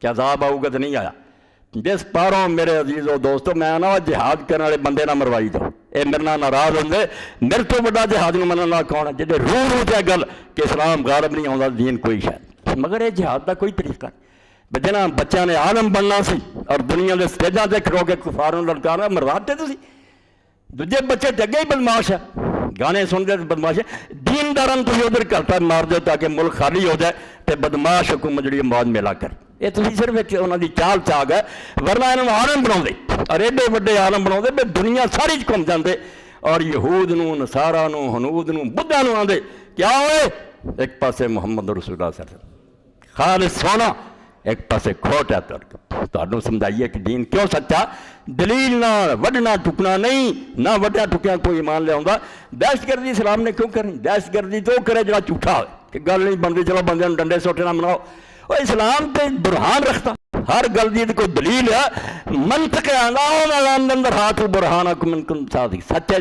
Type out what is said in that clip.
کہ عذاب آؤگا تو نہیں آیا. جس پاروں میرے عزیزو دوستو میں نا جہاد کرنے والے بندے نہ مروائی دو. یہ میرے نال ناراض ہوندے. میرے تو بڑا جہاد نوں منن والا کون ہے جہے روح تے گل کہ اسلام غالب نہیں آਉਂਦਾ دین کوئی شاید. مگر یہ جہاد دا کوئی طریقہ نہیں. جنہاں بچیاں نے عالم بننا سی اور دنیا دے سٹیجاں تے کھلو کے کفار نوں للکارنا مرواتے تسی. دوجے بچے تے اگے ہی بدماش ہے, گانے سنتے بدماش ہے. دیندارن تسی ادھر کرتا مار دو تاکہ ملک خالی ہو جائے تے بدماش حکومت جڑی موج میلا کر. یہ تسی صرف انہاں دی چال چاگ ہے, ورنہ انہوں عالم بناؤندے اور ایڈے وڈے عالم بناؤندے بھی دنیا ساری چ گھوم جاندے. اور یہود نوں, نصارا نوں, ہنود نوں, بدھا نوں آندے کیا ہوئے ایک پاسے محمد رسول اللہ صلی اللہ علیہ وسلم خالص سونا, ایک پاسے کھوٹ ہے. تانوں سمجھائیے کہ دین کیوں سچا. دلیل نہ وڈنا ٹکنا نہیں, نہ وڈیا ٹکیا کوئی ایمان لے آؤں. دہشت گردی اسلام نے کیوں کرنی؟ دہشت گردی تو کرے جڑا جھوٹا ہوئے کہ گل نہیں بنتی چلو بندے ڈنڈے سوٹے نہ مناؤ. وہ اسلام تے برہان رکھتا, ہر گل دی کوئی دلیل ہے, منطق ہے. اندر ہاتھ برہانکم ان کنتم صادقین, سچ ہے.